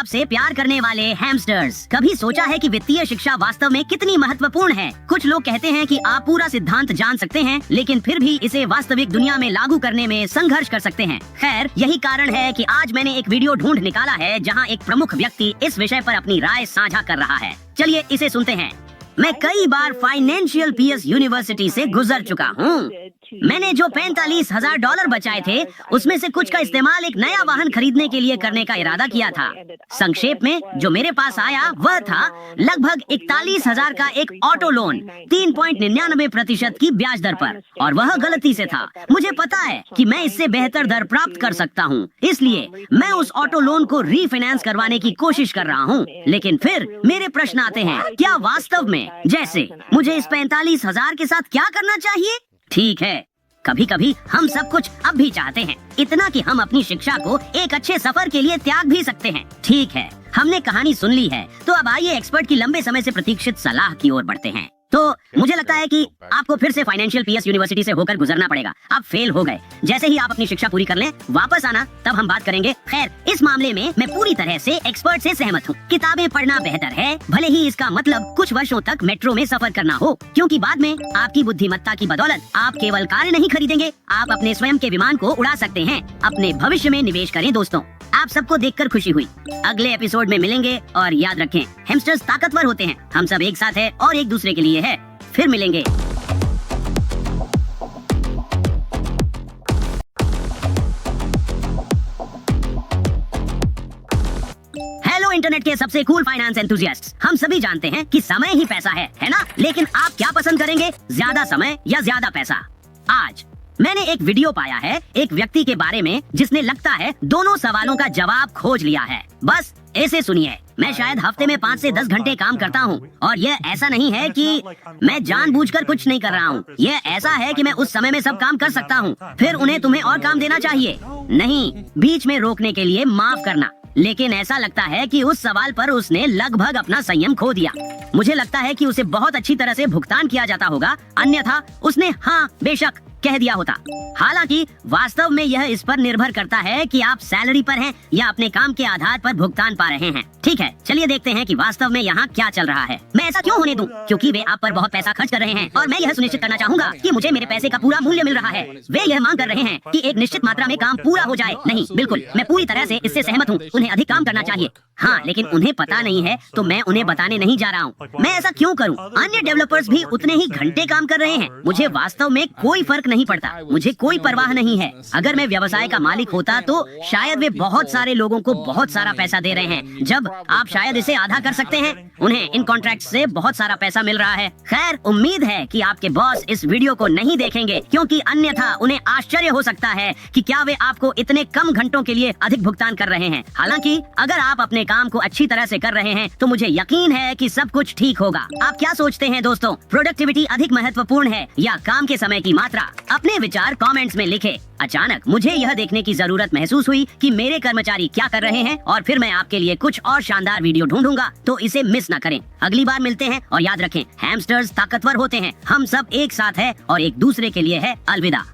आपसे प्यार करने वाले हैमस्टर्स, कभी सोचा है कि वित्तीय शिक्षा वास्तव में कितनी महत्वपूर्ण है? कुछ लोग कहते हैं कि आप पूरा सिद्धांत जान सकते हैं, लेकिन फिर भी इसे वास्तविक दुनिया में लागू करने में संघर्ष कर सकते हैं। खैर, यही कारण है कि आज मैंने एक वीडियो ढूंढ निकाला है जहां एक प्रमुख व्यक्ति इस विषय पर अपनी राय साझा कर रहा है। चलिए इसे सुनते हैं। मैं कई बार फाइनेंशियल पीएस यूनिवर्सिटी से गुजर चुका हूँ। मैंने जो $45,000 बचाए थे, उसमें से कुछ का इस्तेमाल एक नया वाहन खरीदने के लिए करने का इरादा किया था। संक्षेप में जो मेरे पास आया वह था लगभग 41,000 का एक ऑटो लोन 3.99% की ब्याज दर पर, और वह गलती से था। मुझे पता है कि मैं इससे बेहतर दर प्राप्त कर सकता हूँ, इसलिए मैं उस ऑटो लोन को रीफाइनेंस करवाने की कोशिश कर रहा हूँ। लेकिन फिर मेरे प्रश्न आते हैं, क्या वास्तव में जैसे मुझे इस 45,000 के साथ क्या करना चाहिए? ठीक है, कभी कभी हम सब कुछ अब भी चाहते हैं, इतना कि हम अपनी शिक्षा को एक अच्छे सफर के लिए त्याग भी सकते हैं। ठीक है, हमने कहानी सुन ली है, तो अब आइए एक्सपर्ट की लंबे समय से प्रतीक्षित सलाह की ओर बढ़ते हैं। तो मुझे लगता है कि आपको फिर से फाइनेंशियल पीएस यूनिवर्सिटी से होकर गुजरना पड़ेगा। आप फेल हो गए। जैसे ही आप अपनी शिक्षा पूरी कर लें, वापस आना, तब हम बात करेंगे। खैर, इस मामले में मैं पूरी तरह से एक्सपर्ट से सहमत हूँ। किताबें पढ़ना बेहतर है, भले ही इसका मतलब कुछ वर्षों तक मेट्रो में सफर करना हो, क्योंकि बाद में आपकी बुद्धिमत्ता की बदौलत आप केवल कार नहीं खरीदेंगे, आप अपने स्वयं के विमान को उड़ा सकते हैं। अपने भविष्य में निवेश करें दोस्तों। आप सबको देखकर खुशी हुई। अगले एपिसोड में मिलेंगे, और याद रखें, हैमस्टर्स ताकतवर होते हैं। हम सब एक साथ हैं और एक दूसरे के लिए है। फिर मिलेंगे। हेलो इंटरनेट के सबसे कूल फाइनेंस एंथुसियास्ट्स, हम सभी जानते हैं कि समय ही पैसा है ना? लेकिन आप क्या पसंद करेंगे, ज्यादा समय या ज्यादा पैसा? आज मैंने एक वीडियो पाया है एक व्यक्ति के बारे में जिसने लगता है दोनों सवालों का जवाब खोज लिया है। बस ऐसे सुनिए। मैं शायद हफ्ते में 5 से 10 घंटे काम करता हूँ, और यह ऐसा नहीं है कि मैं जानबूझकर कुछ नहीं कर रहा हूँ। यह ऐसा है कि मैं उस समय में सब काम कर सकता हूँ, फिर उन्हें तुम्हें और काम देना चाहिए। नहीं, बीच में रोकने के लिए माफ करना। लेकिन ऐसा लगता है कि उस सवाल पर उसने लगभग अपना संयम खो दिया। मुझे लगता है कि उसे बहुत अच्छी तरह से भुगतान किया जाता होगा, अन्यथा उसने हाँ बेशक कह दिया होता। हालांकि वास्तव में यह इस पर निर्भर करता है कि आप सैलरी पर हैं या अपने काम के आधार पर भुगतान पा रहे हैं। ठीक है, चलिए देखते हैं कि वास्तव में यहाँ क्या चल रहा है। मैं ऐसा क्यों होने दूं? क्योंकि वे आप पर बहुत पैसा खर्च कर रहे हैं, और मैं यह सुनिश्चित करना चाहूंगा कि मुझे मेरे पैसे का पूरा मूल्य मिल रहा है। वे यह मांग कर रहे हैं कि एक निश्चित मात्रा में काम पूरा हो जाए। नहीं, बिल्कुल, मैं पूरी तरह से इससे सहमत हूँ। उन्हें अधिक काम करना चाहिए। हाँ, लेकिन उन्हें पता नहीं है, तो मैं उन्हें बताने नहीं जा रहा हूँ। मैं ऐसा क्यों करूँ? अन्य डेवलपर्स भी उतने ही घंटे काम कर रहे हैं। मुझे वास्तव में कोई फर्क नहीं पड़ता। मुझे कोई परवाह नहीं है। अगर मैं व्यवसाय का मालिक होता तो शायद वे बहुत सारे लोगों को बहुत सारा पैसा दे रहे हैं, जब आप शायद इसे आधा कर सकते हैं। उन्हें इन कॉन्ट्रैक्ट से बहुत सारा पैसा मिल रहा है। खैर, उम्मीद है कि आपके बॉस इस वीडियो को नहीं देखेंगे, क्योंकि अन्यथा उन्हें आश्चर्य हो सकता है कि क्या वे आपको इतने कम घंटों के लिए अधिक भुगतान कर रहे हैं। हालांकि अगर आप अपने काम को अच्छी तरह से कर रहे हैं, तो मुझे यकीन है कि सब कुछ ठीक होगा। आप क्या सोचते हैं दोस्तों? प्रोडक्टिविटी अधिक महत्वपूर्ण है या काम के समय की मात्रा? अपने विचार कमेंट्स में लिखें। अचानक मुझे यह देखने की जरूरत महसूस हुई कि मेरे कर्मचारी क्या कर रहे हैं, और फिर मैं आपके लिए कुछ और शानदार वीडियो ढूंढूंगा, तो इसे मिस ना करें। अगली बार मिलते हैं, और याद रखें, हैमस्टर्स ताकतवर होते हैं। हम सब एक साथ हैं और एक दूसरे के लिए है। अलविदा।